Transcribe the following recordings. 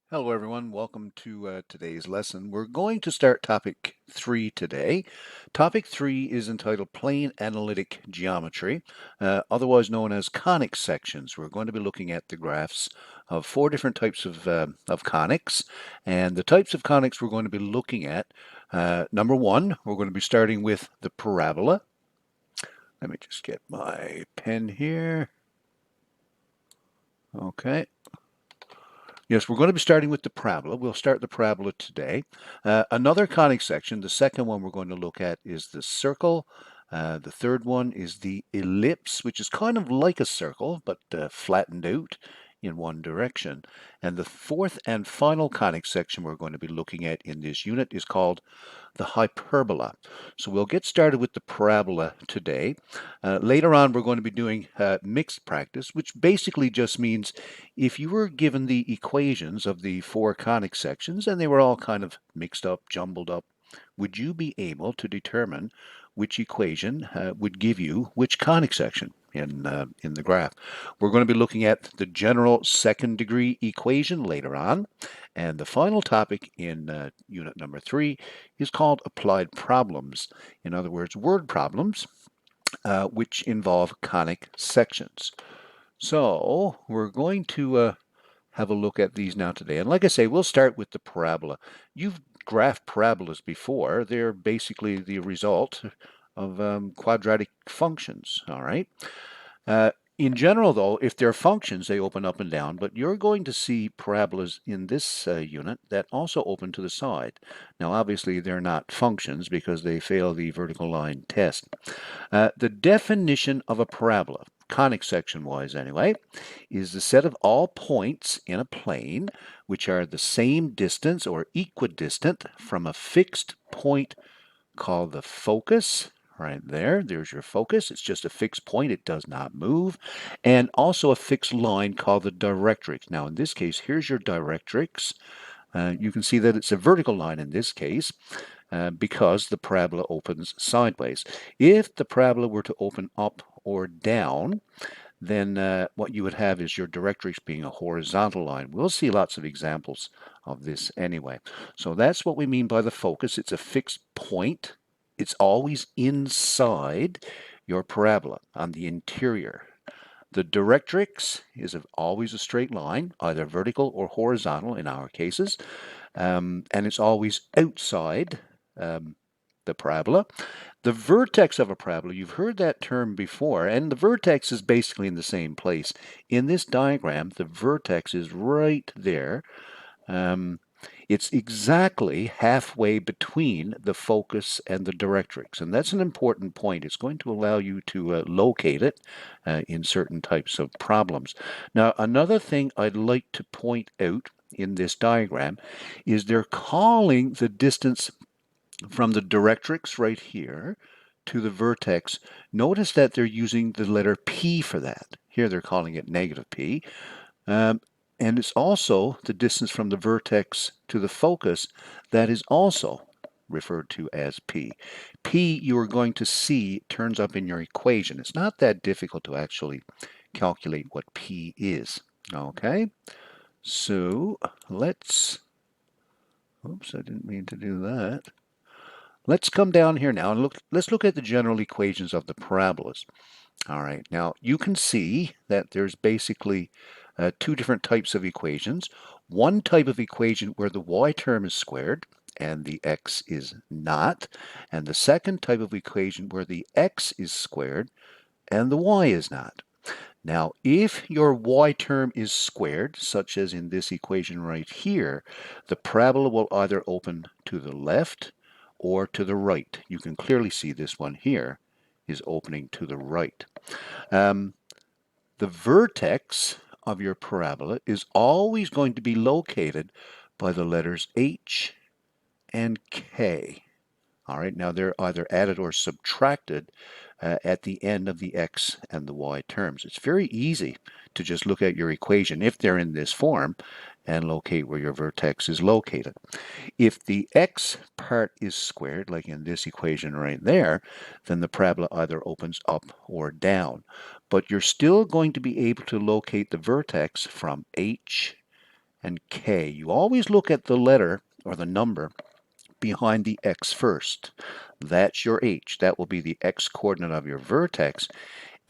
Hello everyone, welcome to today's lesson. We're going to start topic 3 today. Topic 3 is entitled Plane Analytic Geometry, otherwise known as conic sections. We're going to be looking at the graphs of 4 different types of conics, and the types of conics we're going to be looking at. Number 1, we're going to be starting with the parabola. Let me just get my pen here. Okay. Yes, we're going to be starting with the parabola. We'll start the parabola today. Another conic section, the second one we're going to look at is the circle. The third one is the ellipse, which is kind of like a circle, but flattened out in one direction. And the fourth and final conic section we're going to be looking at in this unit is called the hyperbola. So we'll get started with the parabola today. Later on, we're going to be doing mixed practice, which basically just means if you were given the equations of the 4 conic sections and they were all kind of mixed up, jumbled up, would you be able to determine which equation would give you which conic section in the graph? We're going to be looking at the general second degree equation later on. And the final topic in unit number 3 is called applied problems. In other words, word problems which involve conic sections. So we're going to have a look at these now today. And like I say, we'll start with the parabola. You've graphed parabolas before. They're basically the result of quadratic functions, all right? In general, though, if they're functions, they open up and down, but you're going to see parabolas in this unit that also open to the side. Now, obviously, they're not functions because they fail the vertical line test. The definition of a parabola, conic section-wise anyway, is the set of all points in a plane which are the same distance or equidistant from a fixed point called the focus. Right there, there's your focus. It's just a fixed point. It does not move. And also a fixed line called the directrix. Now, in this case, here's your directrix. You can see that it's a vertical line in this case because the parabola opens sideways. If the parabola were to open up or down, then what you would have is your directrix being a horizontal line. We'll see lots of examples of this anyway. So that's what we mean by the focus. It's a fixed point. It's always inside your parabola on the interior. The directrix is always a straight line, either vertical or horizontal in our cases, and it's always outside the parabola. The vertex of a parabola, you've heard that term before, and the vertex is basically in the same place. In this diagram, the vertex is right there. It's exactly halfway between the focus and the directrix, and that's an important point. It's going to allow you to locate it in certain types of problems. Now, another thing I'd like to point out in this diagram is they're calling the distance from the directrix right here to the vertex. Notice that they're using the letter P for that. Here they're calling it negative P. And it's also the distance from the vertex to the focus that is also referred to as P. P, you are going to see, turns up in your equation. It's not that difficult to actually calculate what P is. Okay, so let's, oops, I didn't mean to do that. Let's come down here now and let's look at the general equations of the parabolas. All right, now you can see that there's basically 2 different types of equations. One type of equation where the y term is squared and the x is not, and the second type of equation where the x is squared and the y is not. Now, if your y term is squared, such as in this equation right here, the parabola will either open to the left or to the right. You can clearly see this one here is opening to the right. The vertex of your parabola is always going to be located by the letters H and K. All right, now they're either added or subtracted at the end of the x and the y terms. It's very easy to just look at your equation if they're in this form and locate where your vertex is located. If the x part is squared, like in this equation right there, then the parabola either opens up or down. But you're still going to be able to locate the vertex from H and k. You always look at the letter or the number behind the x first. That's your h. That will be the x coordinate of your vertex.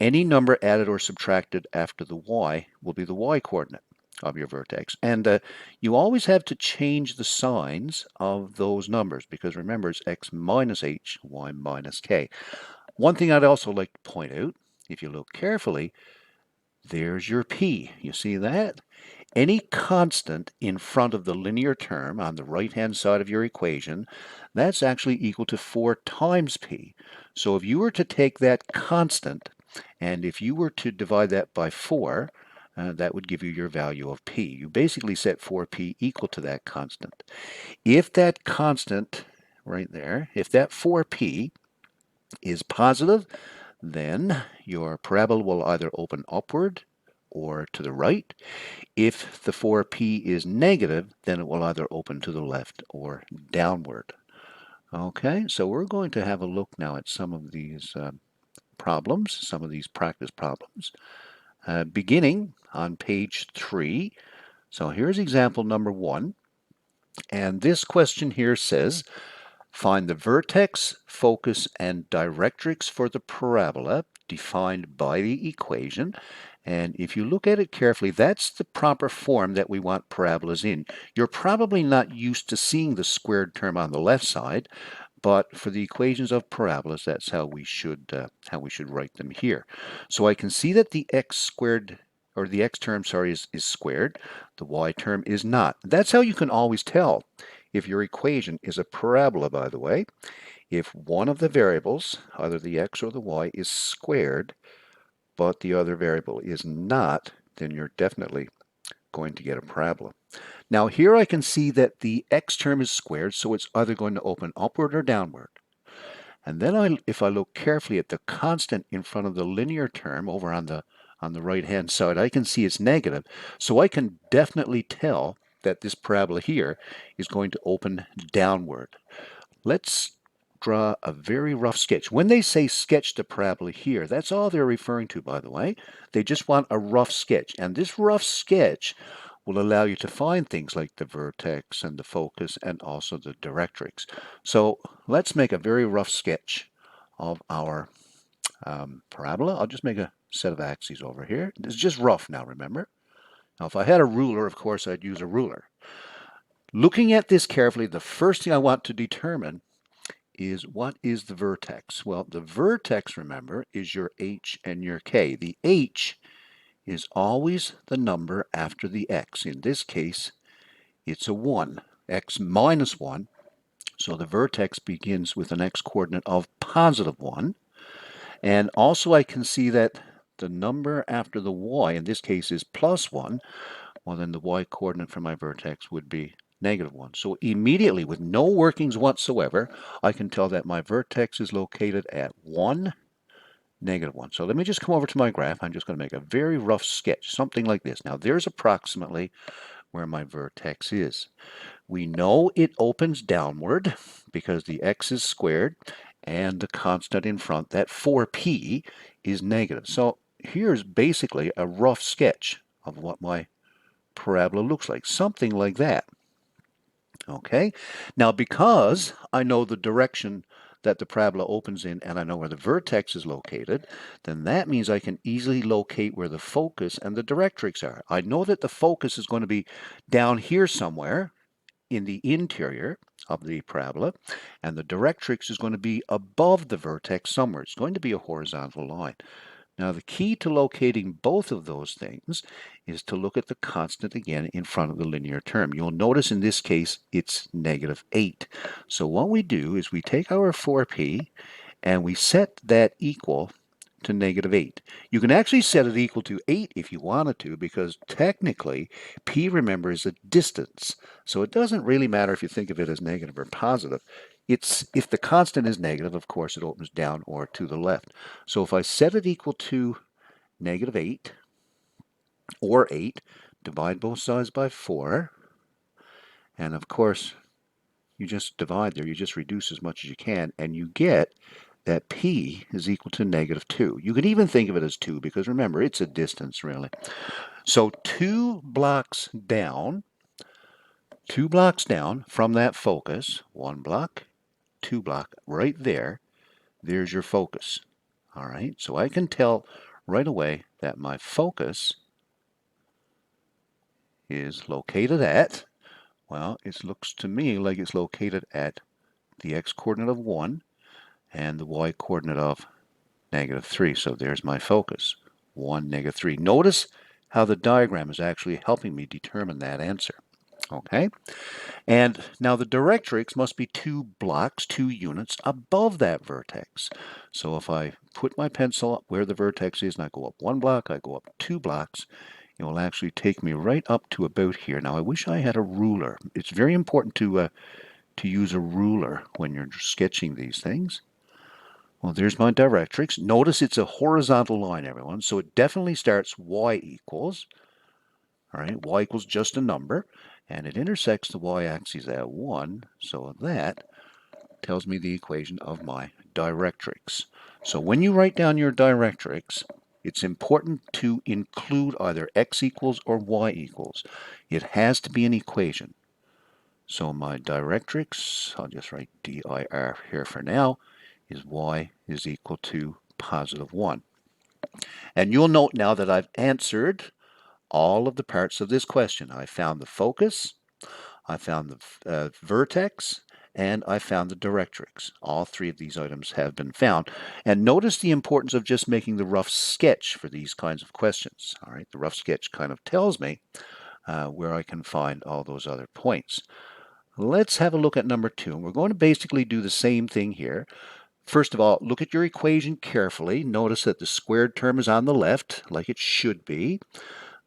Any number added or subtracted after the y will be the y coordinate of your vertex. And you always have to change the signs of those numbers because remember it's x minus h, y minus k. One thing I'd also like to point out, if you look carefully, there's your p. You see that? Any constant in front of the linear term on the right-hand side of your equation, that's actually equal to 4 times p. So if you were to take that constant, and if you were to divide that by 4, that would give you your value of p. You basically set 4p equal to that constant. If that constant, right there, if that 4p is positive, then your parabola will either open upward or to the right. If the 4p is negative, then it will either open to the left or downward. Okay, so we're going to have a look now at some of these problems, some of these practice problems, beginning on page 3. So here's example number 1. And this question here says, find the vertex, focus, and directrix for the parabola defined by the equation. And if you look at it carefully, that's the proper form that we want parabolas in. You're probably not used to seeing the squared term on the left side, but for the equations of parabolas, that's how we should write them here. So I can see that the x squared, or the x term, sorry, is squared. The y term is not. That's how you can always tell if your equation is a parabola, by the way. If one of the variables, either the x or the y, is squared, but the other variable is not, then you're definitely going to get a parabola. Now here I can see that the x term is squared, so it's either going to open upward or downward. And then if I look carefully at the constant in front of the linear term over on the right-hand side, I can see it's negative. So I can definitely tell that this parabola here is going to open downward. Let's draw a very rough sketch. When they say sketch the parabola here, that's all they're referring to, by the way. They just want a rough sketch. And this rough sketch will allow you to find things like the vertex and the focus and also the directrix. So let's make a very rough sketch of our parabola. I'll just make a set of axes over here. It's just rough now, remember? Now, if I had a ruler, of course, I'd use a ruler. Looking at this carefully, the first thing I want to determine is what is the vertex? Well, the vertex, remember, is your h and your k. The h is always the number after the x. In this case, it's a 1, x minus 1. So the vertex begins with an x coordinate of positive 1. And also I can see that the number after the y, in this case, is plus 1. Well, then the y coordinate for my vertex would be negative 1. So immediately, with no workings whatsoever, I can tell that my vertex is located at 1, negative 1. So let me just come over to my graph. I'm just going to make a very rough sketch, something like this. Now, there's approximately where my vertex is. We know it opens downward because the x is squared and the constant in front, that 4p, is negative. So here's basically a rough sketch of what my parabola looks like, something like that. Okay, now because I know the direction that the parabola opens in and I know where the vertex is located, then that means I can easily locate where the focus and the directrix are. I know that the focus is going to be down here somewhere in the interior of the parabola, and the directrix is going to be above the vertex somewhere. It's going to be a horizontal line. Now, the key to locating both of those things is to look at the constant again in front of the linear term. You'll notice in this case it's negative 8. So what we do is we take our 4p and we set that equal to negative 8. You can actually set it equal to 8 if you wanted to, because technically p, remember, is a distance. So it doesn't really matter if you think of it as negative or positive. If the constant is negative, of course, it opens down or to the left. So if I set it equal to negative 8 or 8, divide both sides by 4, and of course, you just divide there, you just reduce as much as you can, and you get that p is equal to negative 2. You can even think of it as 2 because remember, it's a distance really. So 2 blocks down, 2 blocks down from that focus, 1 block, 2 block, right there, there's your focus. All right, so I can tell right away that my focus is located at, well, it looks to me like it's located at the x-coordinate of 1 and the y-coordinate of -3. So there's my focus, 1, -3. Notice how the diagram is actually helping me determine that answer. Okay, and now the directrix must be 2 blocks, 2 units above that vertex. So if I put my pencil up where the vertex is and I go up 1 block, I go up 2 blocks, it will actually take me right up to about here. Now I wish I had a ruler. It's very important to use a ruler when you're sketching these things. Well, there's my directrix. Notice it's a horizontal line, everyone. So it definitely starts y equals. All right, y equals just a number. And it intersects the y-axis at 1. So that tells me the equation of my directrix. So when you write down your directrix, it's important to include either x equals or y equals. It has to be an equation. So my directrix, I'll just write dir here for now, is y is equal to +1. And you'll note now that I've answered all of the parts of this question. I found the focus, I found the vertex, and I found the directrix. All 3 of these items have been found. And notice the importance of just making the rough sketch for these kinds of questions. All right, the rough sketch kind of tells me where I can find all those other points. Let's have a look at number 2. We're going to basically do the same thing here. First of all, look at your equation carefully. Notice that the squared term is on the left, like it should be.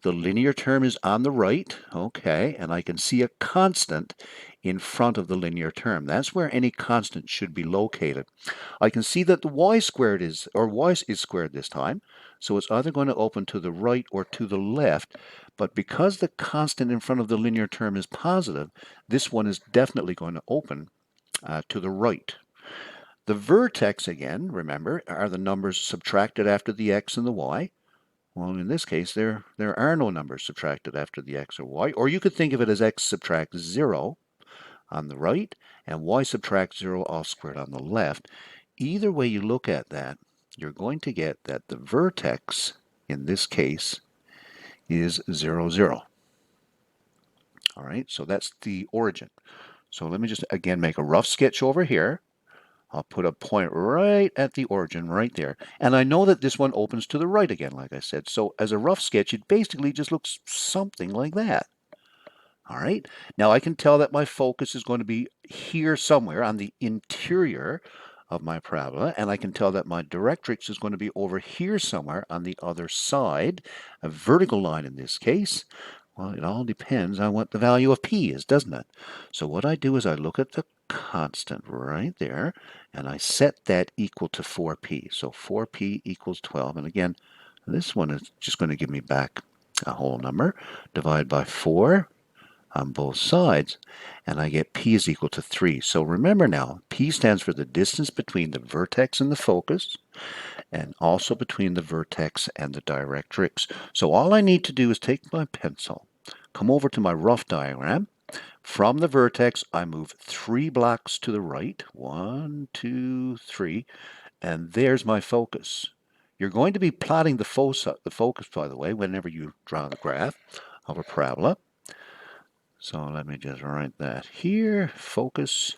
The linear term is on the right, okay, and I can see a constant in front of the linear term. That's where any constant should be located. I can see that the y squared is, or y is squared this time, so it's either going to open to the right or to the left, but because the constant in front of the linear term is positive, this one is definitely going to open to the right. The vertex, again, remember, are the numbers subtracted after the x and the y. Well, in this case, there are no numbers subtracted after the x or y, or you could think of it as x subtract 0 on the right and y subtract 0 all squared on the left. Either way you look at that, you're going to get that the vertex, in this case, is 0, 0. All right, so that's the origin. So let me just, again, make a rough sketch over here. I'll put a point right at the origin right there. And I know that this one opens to the right again, like I said. So as a rough sketch, it basically just looks something like that. All right. Now I can tell that my focus is going to be here somewhere on the interior of my parabola. And I can tell that my directrix is going to be over here somewhere on the other side, a vertical line in this case. Well, it all depends on what the value of p is, doesn't it? So what I do is I look at the constant right there, and I set that equal to 4p. So 4p equals 12. And again, this one is just going to give me back a whole number. Divide by 4 on both sides, and I get p is equal to 3. So remember now, p stands for the distance between the vertex and the focus, and also between the vertex and the directrix. So all I need to do is take my pencil, come over to my rough diagram. From the vertex, I move 3 blocks to the right. 1, 2, 3. And there's my focus. You're going to be plotting the focus, by the way, whenever you draw the graph of a parabola. So let me just write that here. Focus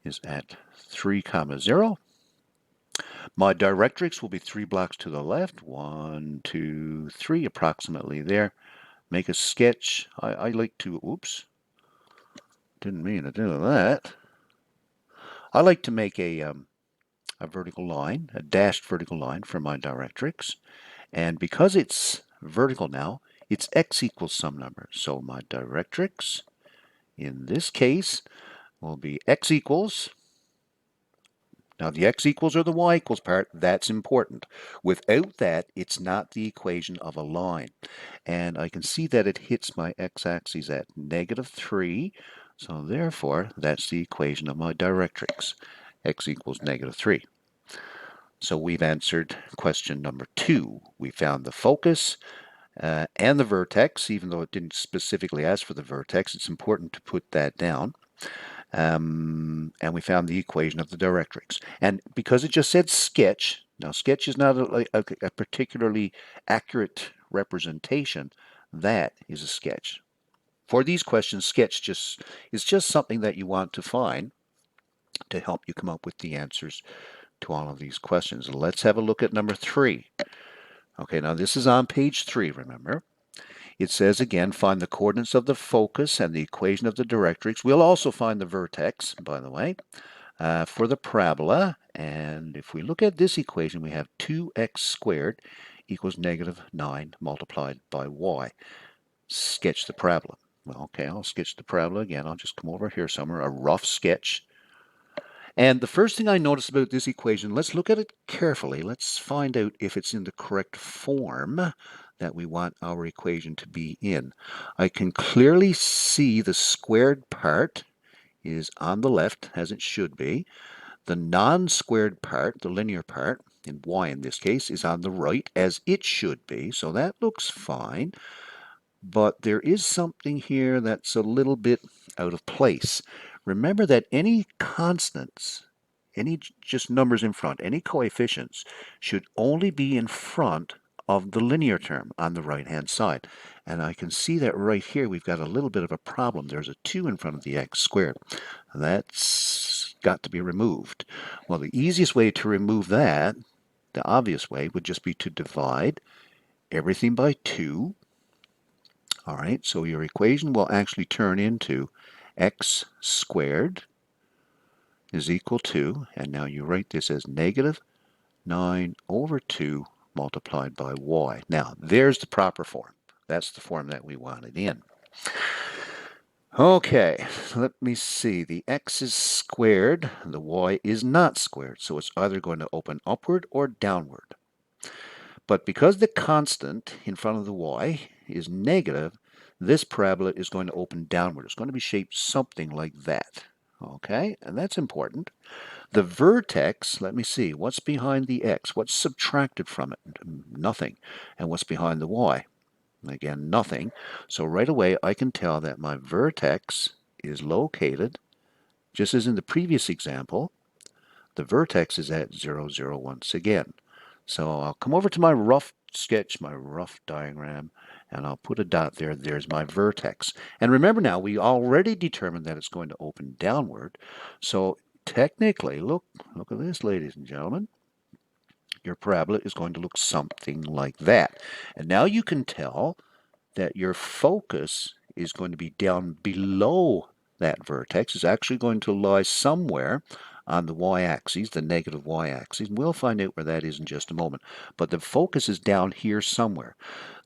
is at 3, 0. My directrix will be 3 blocks to the left. 1, 2, 3, approximately there. Make a sketch. I like to, oops, didn't mean to do that. I like to make a vertical line, a dashed vertical line for my directrix. And because it's vertical now, it's x equals some number. So my directrix, in this case, will be x equals. Now the x equals or the y equals part, that's important. Without that, it's not the equation of a line. And I can see that it hits my x-axis at -3. So therefore, that's the equation of my directrix. X equals -3. So we've answered question number 2. We found the focus, and the vertex, even though it didn't specifically ask for the vertex. It's important to put that down. And we found the equation of the directrix. And because it just said sketch, now sketch is not a particularly accurate representation. That is a sketch. For these questions, sketch is just something that you want to find to help you come up with the answers to all of these questions. Let's have a look at number 3. Okay, now this is on page 3, remember. It says again, find the coordinates of the focus and the equation of the directrix. We'll also find the vertex, by the way, for the parabola. And if we look at this equation, we have 2x squared equals negative 9 multiplied by y. Sketch the parabola. Well, okay, I'll sketch the parabola again. I'll just come over here somewhere, a rough sketch. And the first thing I notice about this equation, let's look at it carefully. Let's find out if it's in the correct form that we want our equation to be in. I can clearly see the squared part is on the left, as it should be. The non-squared part, the linear part, in y in this case, is on the right, as it should be. So that looks fine. But there is something here that's a little bit out of place. Remember that any constants, any just numbers in front, any coefficients, should only be in front of the linear term on the right-hand side. And I can see that right here we've got a little bit of a problem. There's a 2 in front of the x squared. That's got to be removed. Well, the easiest way to remove that, the obvious way, would just be to divide everything by 2. All right, so your equation will actually turn into x squared is equal to, and now you write this as negative 9 over 2 multiplied by y. Now, there's the proper form. That's the form that we want it in. Okay, let me see. The x is squared, the y is not squared, so it's either going to open upward or downward. But because the constant in front of the y is negative, this parabola is going to open downward. It's going to be shaped something like that. Okay, and that's important. The vertex, let me see, what's behind the x? What's subtracted from it? Nothing. And what's behind the y? Again, nothing. So right away I can tell that my vertex is located, just as in the previous example, the vertex is at 0, 0 once again. So I'll come over to my rough sketch, my rough diagram, and I'll put a dot there. There's my vertex. And remember now, we already determined that it's going to open downward. So technically, look at this, ladies and gentlemen. Your parabola is going to look something like that. And now you can tell that your focus is going to be down below that vertex. It's actually going to lie somewhere on the y-axis, the negative y-axis. We'll find out where that is in just a moment. But the focus is down here somewhere.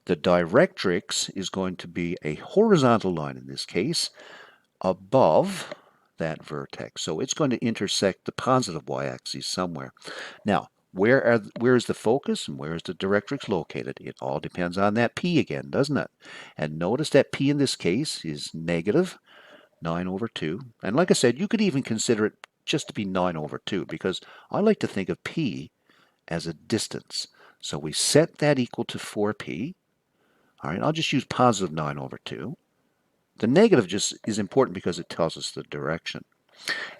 The directrix is going to be a horizontal line in this case above that vertex. So it's going to intersect the positive y-axis somewhere. Now, where is the focus and where is the directrix located? It all depends on that p again, doesn't it? And notice that p in this case is negative 9 over 2. And like I said, you could even consider it just to be 9 over 2 because I like to think of p as a distance. So we set that equal to 4p. All right, I'll just use positive 9 over 2. The negative just is important because it tells us the direction.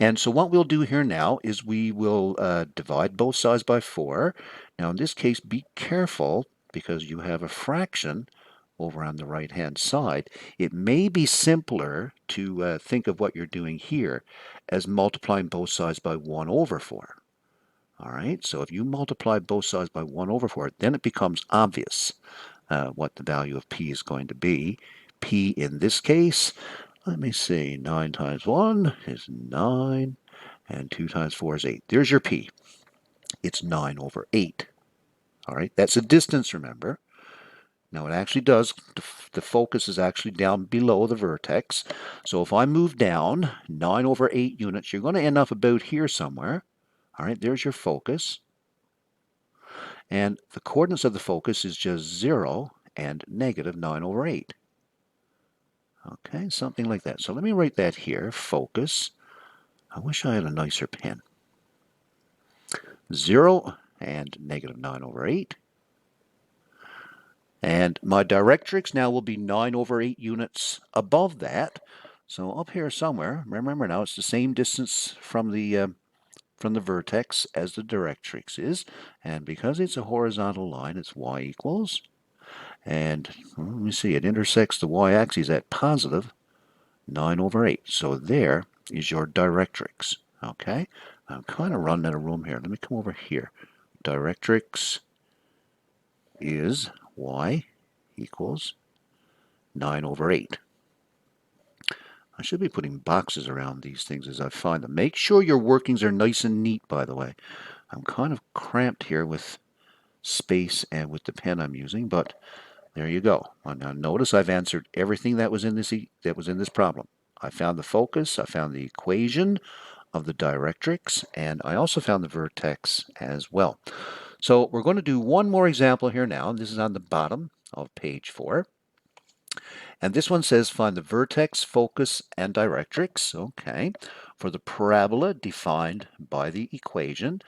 And so what we'll do here now is we will divide both sides by 4. Now in this case, be careful because you have a fraction over on the right-hand side. It may be simpler to think of what you're doing here as multiplying both sides by 1 over 4. All right, so if you multiply both sides by 1 over 4, then it becomes obvious what the value of p is going to be. P in this case, let me see, 9 times 1 is 9, and 2 times 4 is 8. There's your p. It's 9 over 8. All right, that's a distance, remember. Now it actually does, the focus is actually down below the vertex. So if I move down 9 over 8 units, you're going to end up about here somewhere. All right, there's your focus. And the coordinates of the focus is just 0 and negative 9 over 8. Okay, something like that. So let me write that here, focus. I wish I had a nicer pen. 0 and negative 9 over 8. And my directrix now will be 9 over 8 units above that. So up here somewhere, remember now it's the same distance from the vertex as the directrix is. And because it's a horizontal line, it's y equals. And let me see, it intersects the y-axis at positive 9 over 8. So there is your directrix. Okay? I'm kind of running out of room here. Let me come over here. Directrix is y equals 9 over 8. I should be putting boxes around these things as I find them. Make sure your workings are nice and neat, by the way. I'm kind of cramped here with space and with the pen I'm using, but there you go. Now notice I've answered everything that was in this problem. I found the focus, I found the equation of the directrix, and I also found the vertex as well. So we're going to do one more example here now. This is on the bottom of page 4. And this one says find the vertex, focus, and directrix, okay, for the parabola defined by the equation.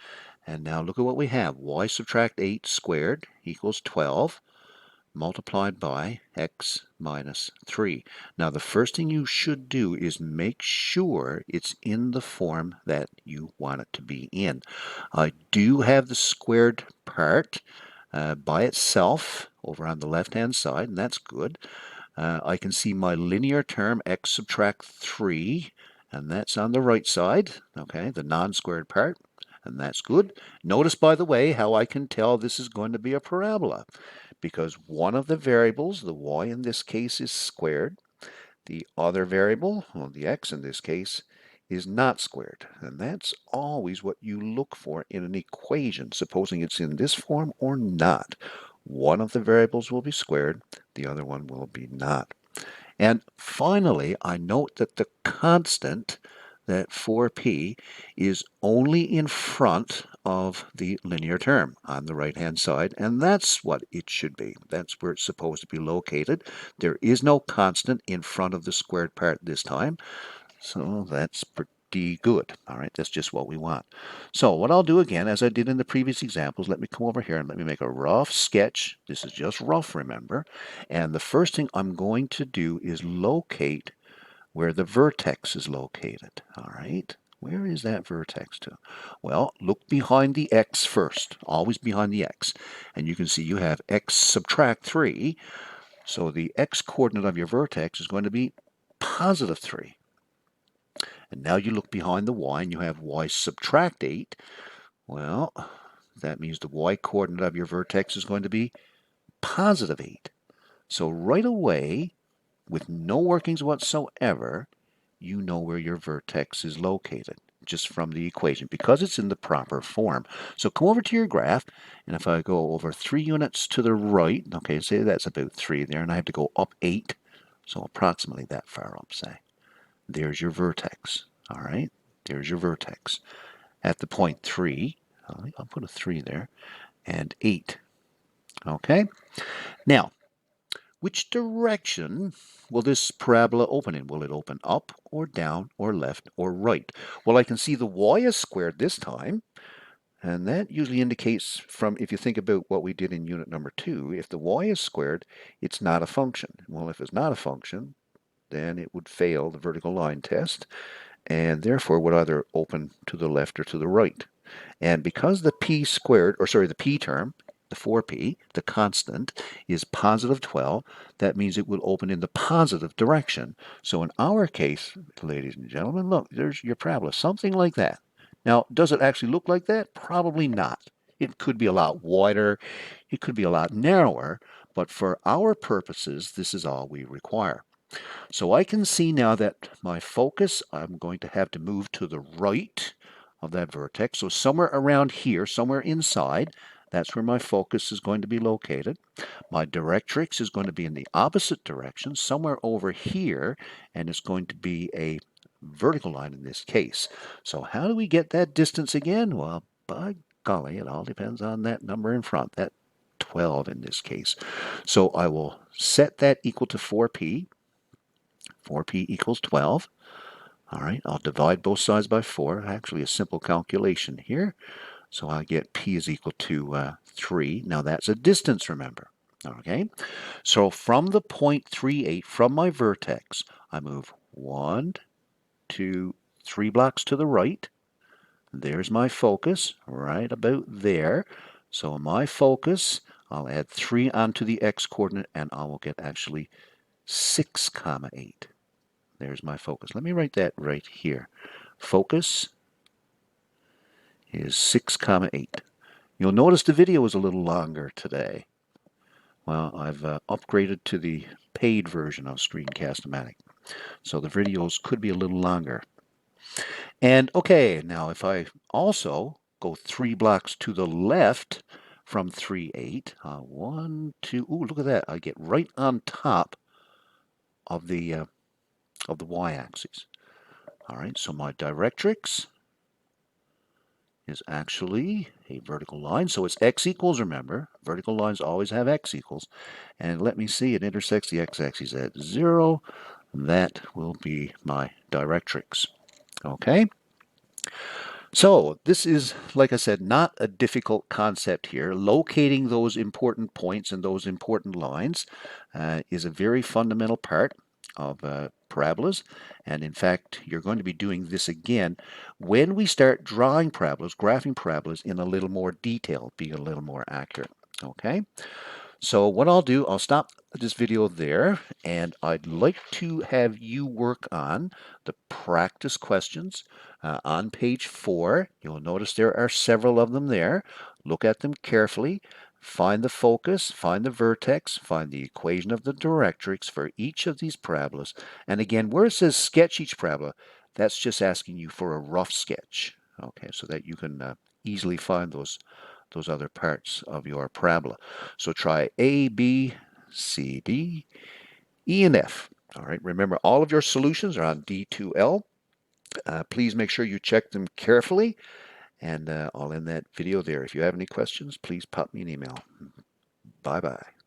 And now look at what we have. Y subtract 8 squared equals 12 multiplied by x minus 3. Now the first thing you should do is make sure it's in the form that you want it to be in. I do have the squared part by itself over on the left hand side, and that's good. I can see my linear term x subtract 3, and that's on the right side, okay, the non-squared part, and that's good. Notice, by the way, how I can tell this is going to be a parabola, because one of the variables, the y in this case, is squared. The other variable, well, the x in this case, is not squared. And that's always what you look for in an equation, supposing it's in this form or not. One of the variables will be squared, the other one will be not. And finally, I note that the constant, that 4p, is only in front of the linear term on the right-hand side, and that's what it should be. That's where it's supposed to be located. There is no constant in front of the squared part this time, so that's pretty good. All right, that's just what we want. So what I'll do again, as I did in the previous examples, let me come over here and let me make a rough sketch. This is just rough, remember. And the first thing I'm going to do is locate where the vertex is located. All right, where is that vertex to? Well, look behind the x first, always behind the x. And you can see you have x subtract 3. So the x coordinate of your vertex is going to be positive 3. And now you look behind the y and you have y subtract 8. Well, that means the y coordinate of your vertex is going to be positive 8. So right away, with no workings whatsoever, you know where your vertex is located just from the equation because it's in the proper form. So come over to your graph, and if I go over 3 units to the right, okay, say that's about 3 there, and I have to go up 8, so approximately that far up, say. There's your vertex, all right? There's your vertex. At the point 3, I'll put a 3 there, and 8, okay? Now, which direction will this parabola open in? Will it open up or down or left or right? Well, I can see the y is squared this time, and that usually indicates from, if you think about what we did in unit number 2, if the y is squared, it's not a function. Well, if it's not a function, then it would fail the vertical line test, and therefore would either open to the left or to the right. And because the p squared, or sorry, the p term, the 4p, the constant, is positive 12, that means it will open in the positive direction. So in our case, ladies and gentlemen, look, there's your parabola, something like that. Now, does it actually look like that? Probably not. It could be a lot wider, it could be a lot narrower, but for our purposes, this is all we require. So I can see now that my focus, I'm going to have to move to the right of that vertex. So somewhere around here, somewhere inside, that's where my focus is going to be located. My directrix is going to be in the opposite direction, somewhere over here, and it's going to be a vertical line in this case. So how do we get that distance again? Well, by golly, it all depends on that number in front, that 12 in this case. So I will set that equal to 4p. 4p equals 12. All right, I'll divide both sides by 4. Actually, a simple calculation here. So I get p is equal to 3. Now that's a distance, remember. Okay, so from the point 38, from my vertex, I move 1, 2, 3 blocks to the right. There's my focus, right about there. So my focus, I'll add 3 onto the x-coordinate, and I will get actually 6, 8. There's my focus. Let me write that right here. Focus is 6, 8. You'll notice the video is a little longer today. Well, I've upgraded to the paid version of Screencast-O-Matic, so the videos could be a little longer. And okay, now if I also go 3 blocks to the left from 3, 8, 1, 2, ooh, look at that. I get right on top of the y-axis. All right, so my directrix is actually a vertical line. So it's x equals, remember, vertical lines always have x equals. And let me see, it intersects the x-axis at 0. That will be my directrix. Okay? So this is, like I said, not a difficult concept here. Locating those important points and those important lines is a very fundamental part of parabolas. And in fact, you're going to be doing this again when we start drawing parabolas, graphing parabolas in a little more detail, being a little more accurate. Okay? So what I'll do, I'll stop this video there, and I'd like to have you work on the practice questions on page 4. You'll notice there are several of them there. Look at them carefully. Find the focus, find the vertex, find the equation of the directrix for each of these parabolas. And again, where it says sketch each parabola, that's just asking you for a rough sketch. Okay, so that you can easily find those other parts of your parabola. So try A, B, C, D, E, and F. All right, remember all of your solutions are on D2L. Please make sure you check them carefully, and I'll end that video there. If you have any questions, please pop me an email. Bye-bye.